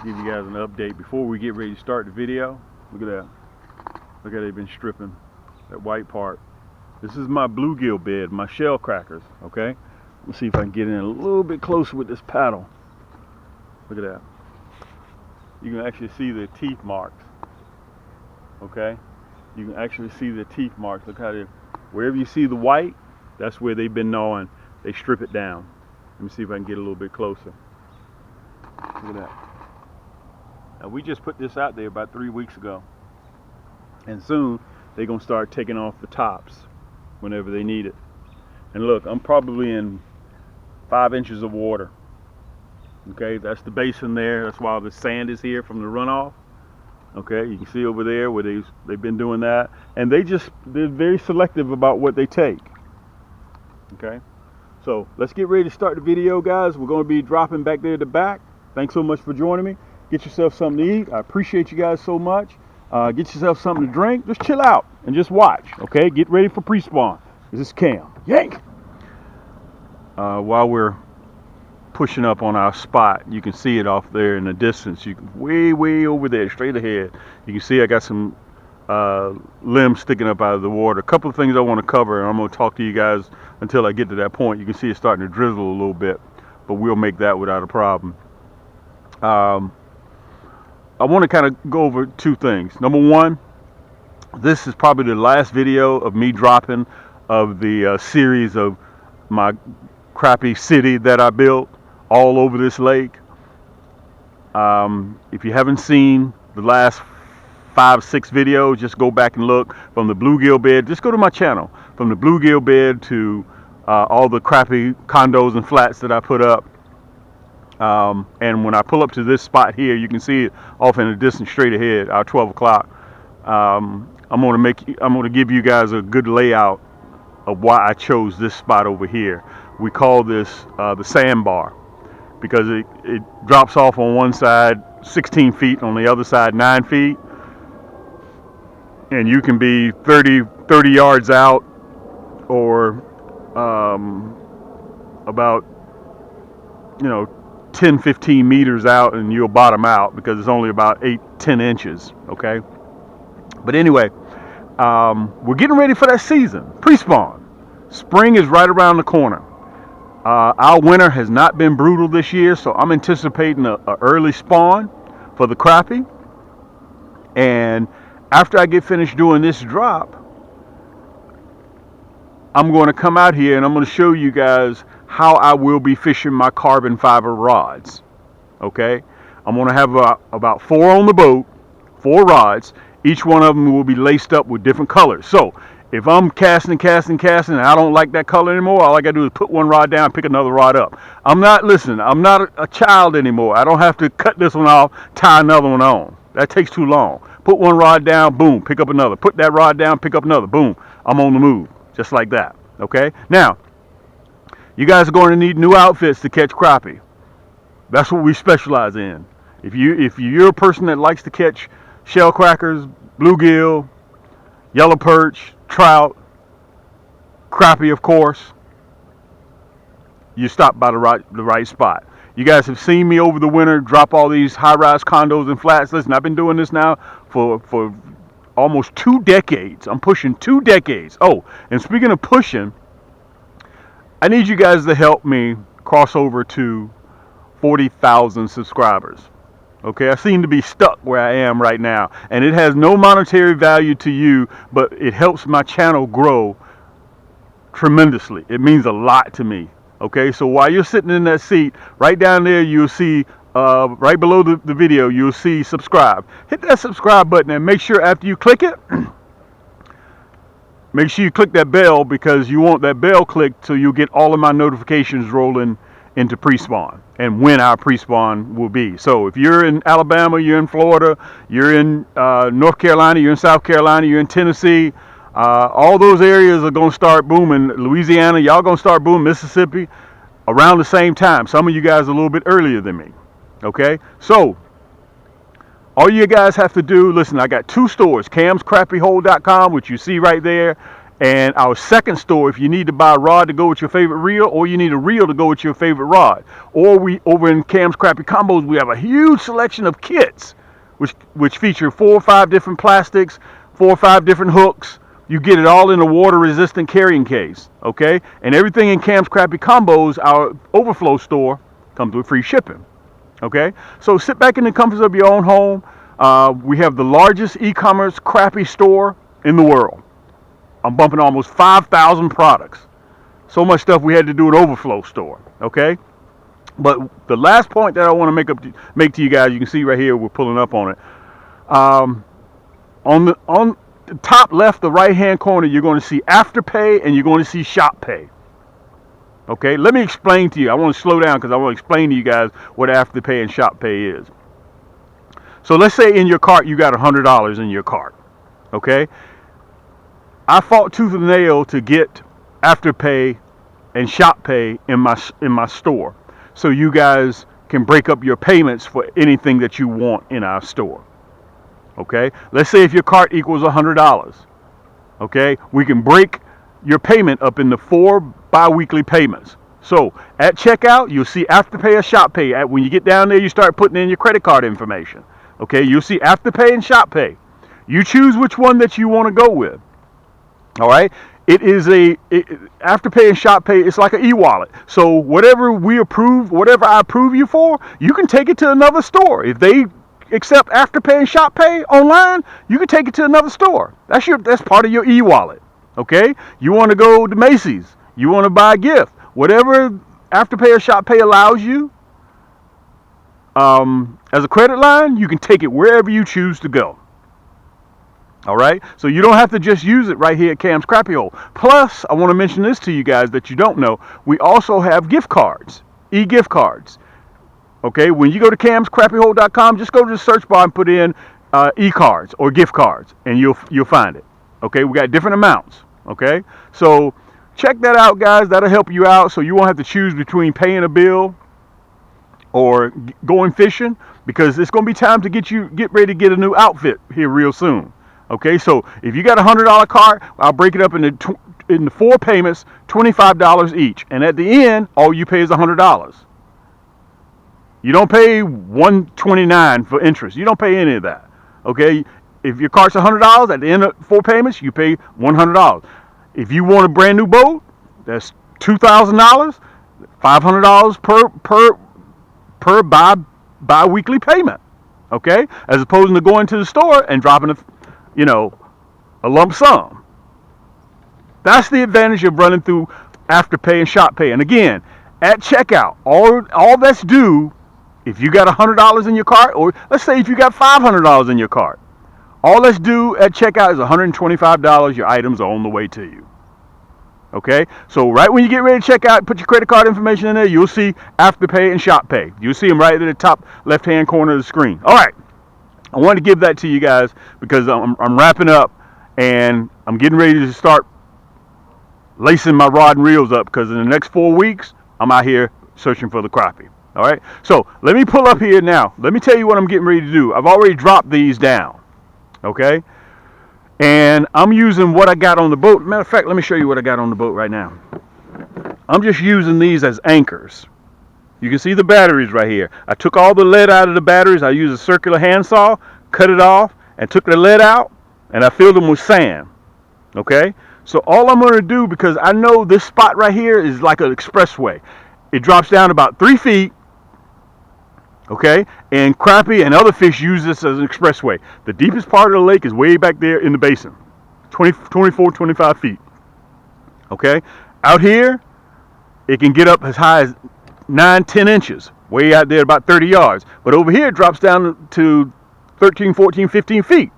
Give you guys an update before we get ready to start the video. Look at that. Look how they've been stripping that white part. This is my bluegill bed, my shell crackers, okay? Let's see if I can get in a little bit closer with this paddle. Look at that. You can actually see the teeth marks, okay? You can actually see the teeth marks. Look how they, wherever you see the white, that's where they've been gnawing. They strip it down. Let me see if I can get a little bit closer. Look at that. Now we just put this out there about 3 weeks ago. And soon they're gonna start taking off the tops whenever they need it. And look, I'm probably in 5 inches of water. Okay, that's the basin there. That's why the sand is here from the runoff. Okay, you can see over there where they've been doing that. And they're very selective about what they take. Okay, so let's get ready to start the video, guys. We're gonna be dropping back there at the back. Thanks so much for joining me. Get yourself something to eat. I appreciate you guys so much. Get yourself something to drink. Just chill out and just watch. Okay, get ready for pre-spawn. This is Cam. Yank. While we're pushing up on our spot, you can see it off there in the distance. You can way over there, straight ahead. You can see I got some limbs sticking up out of the water. A couple of things I want to cover, and I'm going to talk to you guys until I get to that point. You can see it's starting to drizzle a little bit, but we'll make that without a problem. I want to kind of go over 2 things. Number one, this is probably the last video of me dropping of the series of my Crappie city that I built all over this lake. If you haven't seen the last 5-6 videos, just go back and look. From the bluegill bed, just go to my channel. From the bluegill bed to all the Crappie condos and flats that I put up. And when I pull up to this spot here, you can see it off in the distance straight ahead, our 12 o'clock. I'm gonna give you guys a good layout of why I chose this spot over here. We call this the sandbar because it drops off on one side 16 feet, on the other side 9 feet. And you can be 30 yards out or about, 10-15 meters out, and you'll bottom out because it's only about 8-10 inches. Okay, but anyway, we're getting ready for that season, pre-spawn. Spring is right around the corner. Our winter has not been brutal this year, so I'm anticipating a early spawn for the crappie. And after I get finished doing this drop, I'm going to come out here and I'm going to show you guys how I will be fishing my carbon fiber rods. Okay, I'm going to have about 4 on the boat, 4 rods. Each one of them will be laced up with different colors. So if I'm casting and I don't like that color anymore, all I got to do is put one rod down, pick another rod up. I'm not a child anymore. I don't have to cut this one off, tie another one on. That takes too long. Put one rod down, boom, pick up another. Put that rod down, pick up another, boom. I'm on the move, just like that. Okay, now you guys are going to need new outfits to catch crappie. That's what we specialize in. If you're a person that likes to catch shell crackers, bluegill, yellow perch, trout, crappie, of course, you stop by the right spot. You guys have seen me over the winter drop all these high-rise condos and flats. Listen, I've been doing this now for almost 2 decades. I'm pushing 2 decades. Oh, and speaking of pushing, I need you guys to help me cross over to 40,000 subscribers. Okay, I seem to be stuck where I am right now, and it has no monetary value to you, but it helps my channel grow tremendously. It means a lot to me. Okay, so while you're sitting in that seat, right down there, you'll see, right below the video, you'll see subscribe. Hit that subscribe button and make sure after you click it, make sure you click that bell, because you want that bell clicked so you'll get all of my notifications rolling into pre-spawn and when our pre-spawn will be. So if you're in Alabama, you're in Florida, you're in North Carolina, you're in South Carolina, you're in Tennessee, all those areas are going to start booming. Louisiana, y'all going to start booming. Mississippi, around the same time. Some of you guys a little bit earlier than me. Okay, so all you guys have to do, listen, I got 2 stores, camscrappiehole.com, which you see right there, And our second store, if you need to buy a rod to go with your favorite reel, or you need a reel to go with your favorite rod, or we over in Cam's Crappie Combos, we have a huge selection of kits, which feature 4 or 5 different plastics, 4 or 5 different hooks. You get it all in a water-resistant carrying case, okay? And everything in Cam's Crappie Combos, our overflow store, comes with free shipping, okay? So sit back in the comforts of your own home. We have the largest e-commerce crappie store in the world. I'm bumping almost 5,000 products. So much stuff we had to do an overflow store, okay? But the last point that I want to make to you guys, you can see right here, we're pulling up on it. On the top left, the right-hand corner, you're going to see Afterpay and you're going to see Shop Pay. Okay, let me explain to you. I want to slow down because I want to explain to you guys what Afterpay and Shop Pay is. So let's say in your cart you got $100 in your cart, okay? I fought tooth and nail to get Afterpay and Shop Pay in my store, so you guys can break up your payments for anything that you want in our store. Okay, let's say if your cart equals $100, okay, we can break your payment up into 4 bi-weekly payments. So at checkout, you'll see Afterpay or Shop Pay. When you get down there, you start putting in your credit card information. Okay, you'll see Afterpay and Shop Pay. You choose which one that you want to go with. All right, Afterpay and Shop Pay, it's like an e-wallet. So whatever I approve you for, you can take it to another store. If they accept Afterpay and Shop Pay online, you can take it to another store. That's part of your e-wallet. Okay, you want to go to Macy's, you want to buy a gift, whatever Afterpay or Shop Pay allows you as a credit line, you can take it wherever you choose to go. All right, so you don't have to just use it right here at Cam's Crappie Hole. Plus, I want to mention this to you guys that you don't know. We also have gift cards, e-gift cards. Okay, when you go to camscrappiehole.com, just go to the search bar and put in e-cards or gift cards, and you'll find it. Okay, we got different amounts. Okay, so check that out, guys. That'll help you out, so you won't have to choose between paying a bill or going fishing, because it's going to be time to get ready to get a new outfit here real soon. Okay, so if you got a $100 cart, I'll break it up into 4 payments, $25 each, and at the end, all you pay is $100. You don't pay $129 for interest. You don't pay any of that. Okay, if your cart's $100, at the end of 4 payments, you pay $100. If you want a brand new boat, that's $2,000, $500 per bi-weekly payment. Okay, as opposed to going to the store and dropping a lump sum. That's the advantage of running through Afterpay and Shop Pay. And again, at checkout, all that's due, if you got $100 in your cart, or let's say if you got $500 in your cart, all that's due at checkout is $125. Your items are on the way to you. Okay, so right when you get ready to check out, put your credit card information in there, you'll see Afterpay and Shop Pay. You'll see them right at the top left-hand corner of the screen. All right, I wanted to give that to you guys because I'm wrapping up and I'm getting ready to start lacing my rod and reels up, because in the next 4 weeks, I'm out here searching for the crappie. All right, so let me pull up here now. Let me tell you what I'm getting ready to do. I've already dropped these down, okay? And I'm using what I got on the boat. Matter of fact, let me show you what I got on the boat right now. I'm just using these as anchors. You can see the batteries right here. I took all the lead out of the batteries. I used a circular handsaw, cut it off, and took the lead out, and I filled them with sand, okay? So all I'm going to do, because I know this spot right here is like an expressway. It drops down about 3 feet. Okay, and crappie and other fish use this as an expressway. The deepest part of the lake is way back there in the basin, 24, 25 feet. Okay, out here, it can get up as high as 9, 10 inches, way out there about 30 yards. But over here, it drops down to 13, 14, 15 feet.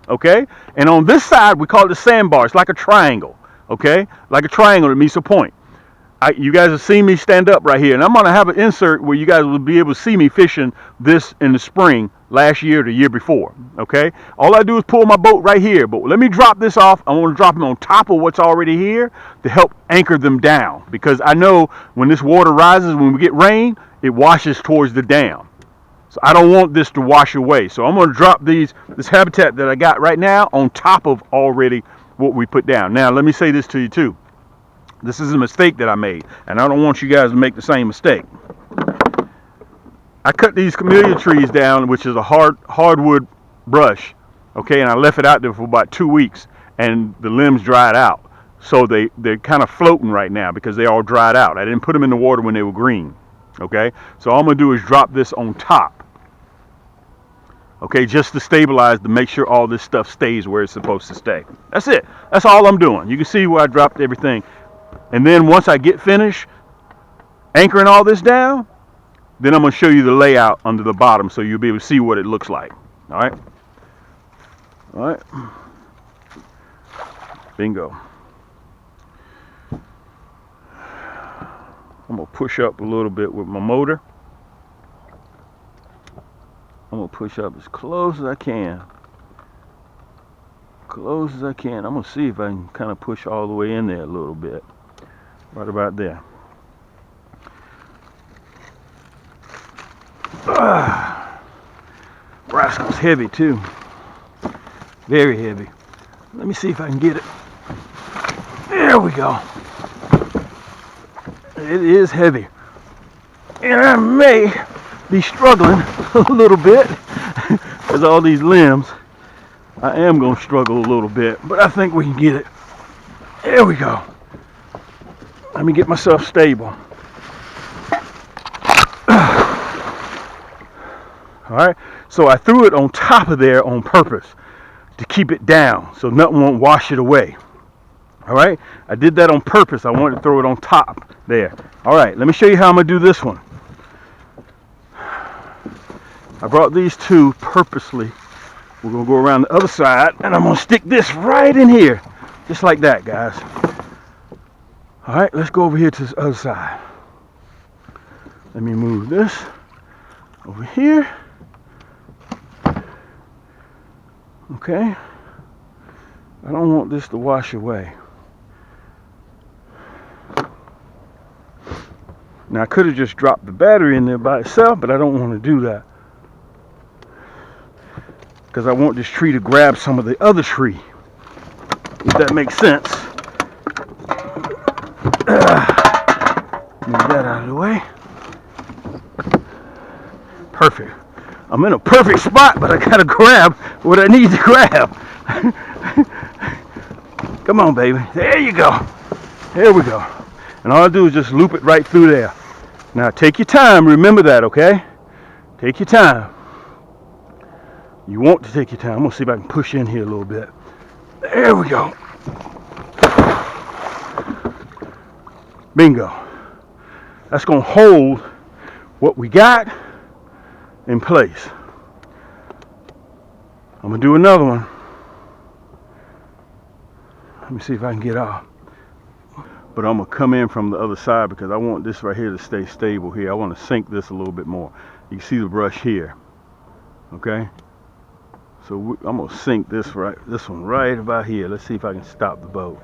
Okay, and on this side, we call it a sandbar. It's like a triangle. Okay, like a triangle that meets a point. You guys have seen me stand up right here, and I'm going to have an insert where you guys will be able to see me fishing this in the spring last year or the year before, okay? All I do is pull my boat right here, but let me drop this off. I want to drop them on top of what's already here to help anchor them down, because I know when this water rises, when we get rain, it washes towards the dam. So I don't want this to wash away. So I'm going to drop this habitat that I got right now on top of already what we put down. Now, let me say this to you too. This is a mistake that I made, and I don't want you guys to make the same mistake. I cut these camellia trees down, which is a hardwood brush, okay, and I left it out there for about 2 weeks, and the limbs dried out. So they're kind of floating right now because they all dried out. I didn't put them in the water when they were green, okay? So all I'm going to do is drop this on top, okay, just to stabilize, to make sure all this stuff stays where it's supposed to stay. That's it. That's all I'm doing. You can see where I dropped everything. And then once I get finished anchoring all this down, then I'm going to show you the layout under the bottom so you'll be able to see what it looks like. All right? All right. Bingo. I'm going to push up a little bit with my motor. I'm going to push up as close as I can. Close as I can. I'm going to see if I can kind of push all the way in there a little bit. Right about there. Rascal's heavy too. Very heavy. Let me see if I can get it. There we go. It is heavy. And I may be struggling a little bit because all these limbs. I am going to struggle a little bit, but I think we can get it. There we go. Let me get myself stable. Alright, so I threw it on top of there on purpose to keep it down so nothing won't wash it away. Alright, I did that on purpose. I wanted to throw it on top there. Alright, let me show you how I'm going to do this one. I brought these two purposely. We're going to go around the other side and I'm going to stick this right in here. Just like that, guys. Alright, let's go over here to the other side. Let me move this over here. Okay. I don't want this to wash away. Now I could have just dropped the battery in there by itself, but I don't want to do that. Because I want this tree to grab some of the other tree. If that makes sense. Move that out of the way. Perfect. I'm in a perfect spot, but I gotta grab what I need to grab. Come on, baby. There you go. There we go. And all I do is just loop it right through there. Now take your time. Remember that, okay? Take your time. You want to take your time. I'm gonna see if I can push in here a little bit. There we go. Bingo. That's gonna hold what we got in place. I'm gonna do another one. Let me see if I can get off. But I'm gonna come in from the other side because I want this right here to stay stable here. I want to sink this a little bit more. You can see the brush here. Okay. So I'm gonna sink this one right about here. Let's see if I can stop the boat.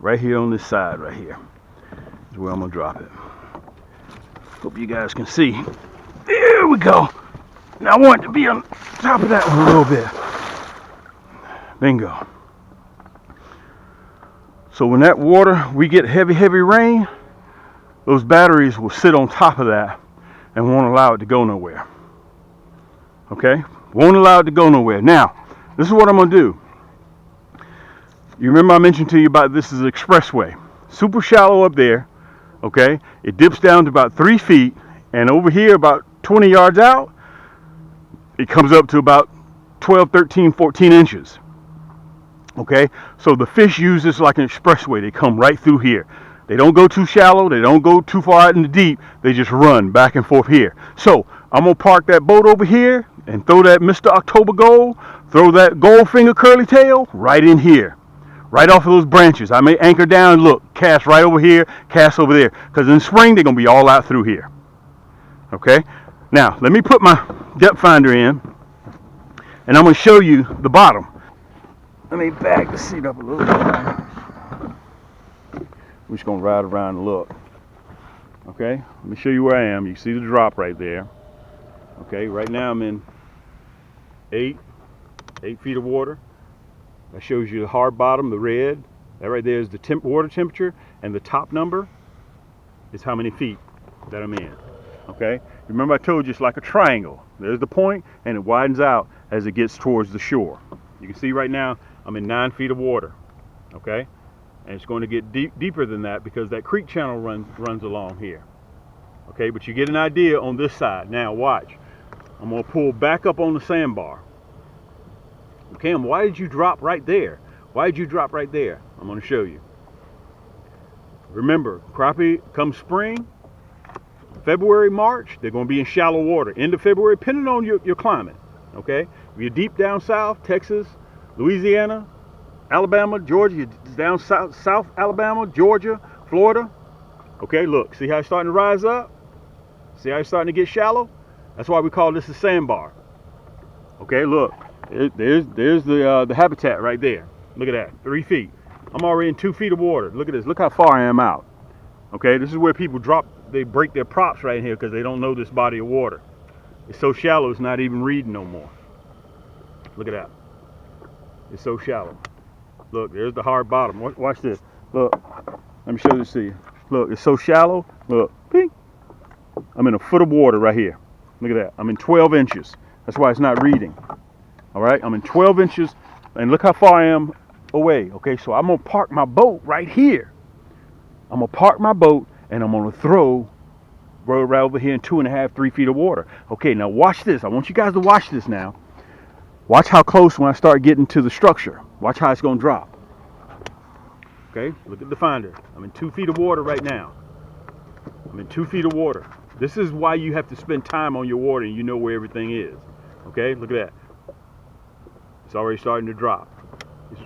Right here on this side right here is where I'm gonna drop it. Hope you guys can see. There we go. Now I want it to be on top of that one a little bit. Bingo. So when that water, we get heavy rain, those batteries will sit on top of that and won't allow it to go nowhere. Okay? Won't allow it to go nowhere. Now, this is what I'm going to do. You remember I mentioned to you about this is an expressway. Super shallow up there. Okay? It dips down to about 3 feet. And over here, about 20 yards out, it comes up to about 12, 13, 14 inches. Okay? So the fish use this like an expressway. They come right through here. They don't go too shallow. They don't go too far out in the deep. They just run back and forth here. So I'm going to park that boat over here and throw that Mr. October Gold, throw that Goldfinger curly tail right in here. Right off of those branches. I may anchor down and look, cast right over here, cast over there. Because in spring, they're going to be all out through here. Okay? Now, let me put my depth finder in, and I'm going to show you the bottom. Let me back the seat up a little bit. We're just going to ride around and look. Okay? Let me show you where I am. You see the drop right there. Okay? Right now I'm in 8 feet of water. That shows you the hard bottom, the red. That right there is the water temperature, and the top number is how many feet that I'm in. Okay? Remember I told you it's like a triangle. There's the point, and it widens out as it gets towards the shore. You can see right now I'm in 9 feet of water. Okay? And it's going to get deeper than that because that creek channel runs along here. Okay, but you get an idea on this side. Now watch. I'm going to pull back up on the sandbar. Okay, and why did you drop right there? Why did you drop right there? I'm going to show you. Remember, crappie come spring, February, March, they're going to be in shallow water. End of February, depending on your climate. Okay, if you're deep down south, Texas, Louisiana, Alabama, Georgia, you're down south Alabama, Georgia, Florida. Okay, look, see how it's starting to rise up? See how it's starting to get shallow? That's why we call this a sandbar. Okay, look, there's the habitat right there. Look at that, 3 feet. I'm already in 2 feet of water. Look at this, look how far I am out. Okay, this is where people they break their props right here because they don't know this body of water. It's so shallow, it's not even reading no more. Look at that. It's so shallow. Look, there's the hard bottom. Watch this. Look, let me show this to you. Look, it's so shallow. Look, ping. I'm in a foot of water right here. Look at that. I'm in 12 inches. That's why it's not reading. All right, I'm in 12 inches, and look how far I am away. Okay, so I'm gonna park my boat right here. I'm gonna park my boat, and I'm gonna throw right over here in 2.5, 3 feet of water. Okay, now watch this. I want you guys to watch this now. Watch how close when I start getting to the structure. Watch how it's gonna drop. Okay, look at the finder. I'm in 2 feet of water right now. I'm in 2 feet of water. This is why you have to spend time on your water and you know where everything is. Okay, look at that. It's already starting to drop.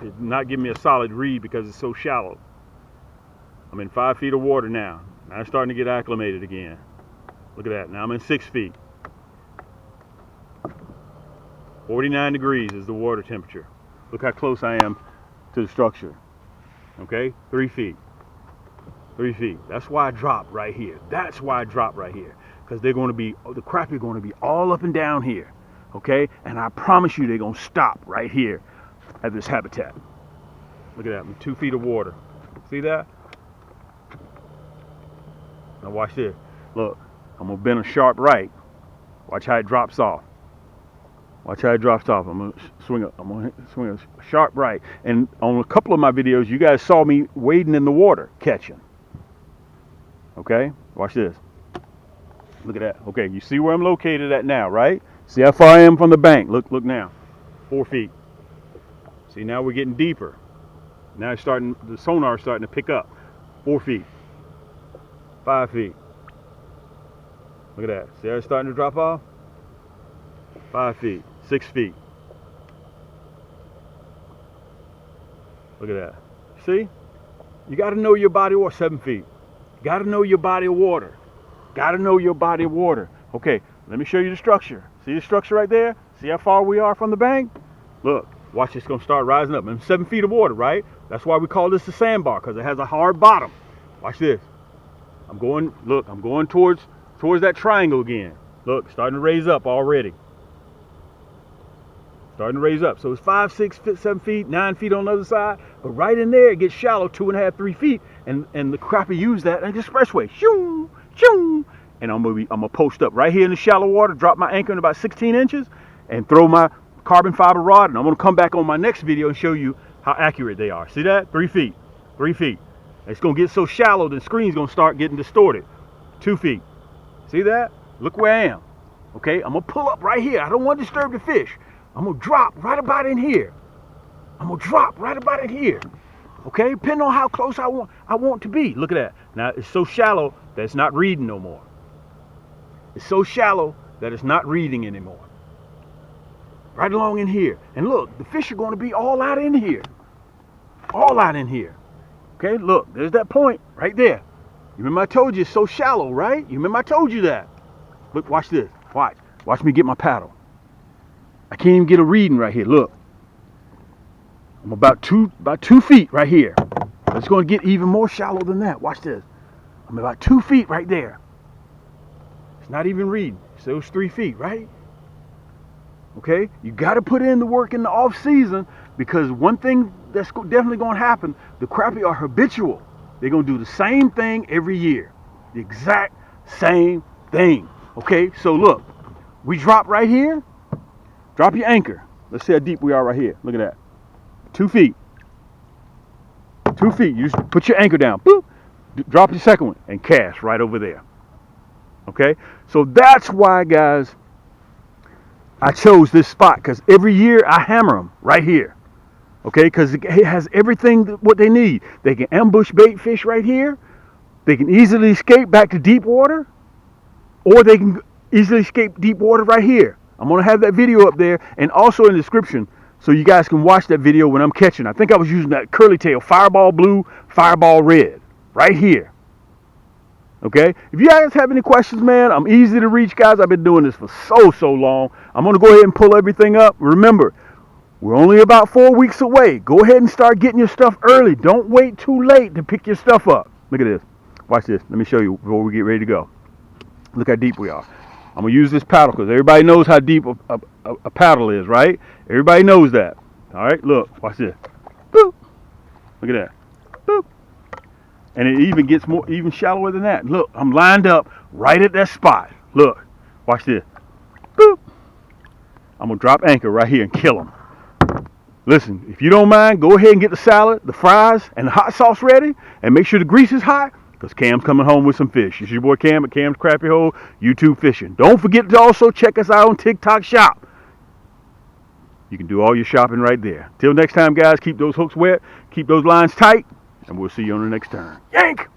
It's not giving me a solid read because it's so shallow. I'm in 5 feet of water now. Now it's starting to get acclimated again. Look at that. Now I'm in 6 feet. 49 degrees is the water temperature. Look how close I am to the structure. Okay, 3 feet. 3 feet. That's why I drop right here. That's why I drop right here. Because they're going to be, the crappie are going to be all up and down here. Okay, and I promise you they're going to stop right here at this habitat. Look at that. I'm in 2 feet of water. See that? Now watch this. Look, I'm going to bend a sharp right. Watch how it drops off. Watch how it drops off. I'm gonna swing a sharp right. And on a couple of my videos, you guys saw me wading in the water, catching. Okay, watch this. Look at that. Okay, you see where I'm located at now, right? See how far I am from the bank. Look now. 4 feet. See, now we're getting deeper. Now it's starting, the sonar is starting to pick up. 4 feet. 5 feet. Look at that. See how it's starting to drop off? 5 feet. 6 feet. Look at that. See? You got to know your body of water. 7 feet. You got to know your body of water. Got to know your body of water. Okay, let me show you the structure. See the structure right there? See how far we are from the bank? Look, watch, it's going to start rising up. I'm 7 feet of water, right? That's why we call this a sandbar, because it has a hard bottom. Watch this. I'm going towards that triangle again. Look, starting to raise up already. Starting to raise up. So it's 5, 6, 7 feet, 9 feet on the other side. But right in there, it gets shallow, 2.5, 3 feet. And the crappie use that as an expressway. Shoo, shoo. And I'm gonna post up right here in the shallow water, drop my anchor in about 16 inches, and throw my carbon fiber rod. And I'm gonna come back on my next video and show you how accurate they are. See that? 3 feet. 3 feet. It's gonna get so shallow the screen's gonna start getting distorted. 2 feet. See that? Look where I am. Okay, I'm gonna pull up right here. I don't want to disturb the fish. I'm gonna drop right about in here. I'm gonna drop right about in here. Okay, depending on how close I want to be. Look at that. Now it's so shallow that it's not reading no more. It's so shallow that it's not reading anymore. Right along in here. And look, the fish are going to be all out in here. All out in here. Okay, look, there's that point right there. You remember I told you it's so shallow, right? You remember I told you that. Look, watch this. Watch. Watch me get my paddle. I can't even get a reading right here. Look. I'm about two feet right here. It's going to get even more shallow than that. Watch this. I'm about 2 feet right there. It's not even reading. So it's 3 feet, right? Okay, you got to put in the work in the off season, because one thing that's definitely going to happen: the crappie are habitual. They're going to do the same thing every year, the exact same thing. Okay, so look, we drop right here. Drop your anchor. Let's see how deep we are right here. Look at that. 2 feet. 2 feet. You just put your anchor down. Boop. Drop your second one and cast right over there. Okay, so that's why, guys, I chose this spot, because every year I hammer them right here. Okay, because it has everything what they need. They can ambush bait fish right here. They can easily escape back to deep water, or they can easily escape deep water right here. I'm going to have that video up there and also in the description, so you guys can watch that video when I'm catching. I think I was using that curly tail, fireball blue, fireball red, right here. Okay, if you guys have any questions, man, I'm easy to reach, guys. I've been doing this for so long. I'm going to go ahead and pull everything up. Remember, we're only about 4 weeks away. Go ahead and start getting your stuff early. Don't wait too late to pick your stuff up. Look at this. Watch this. Let me show you before we get ready to go. Look how deep we are. I'm going to use this paddle because everybody knows how deep a paddle is, right? Everybody knows that. All right, look. Watch this. Boop. Look at that. Boop. And it even gets even shallower than that. Look, I'm lined up right at that spot. Look. Watch this. Boop. I'm going to drop anchor right here and kill them. Listen, if you don't mind, go ahead and get the salad, the fries, and the hot sauce ready. And make sure the grease is hot, because Cam's coming home with some fish. It's your boy Cam at Cam's Crappie Hole, YouTube Fishing. Don't forget to also check us out on TikTok Shop. You can do all your shopping right there. Till next time, guys, keep those hooks wet, keep those lines tight, and we'll see you on the next turn. Yank!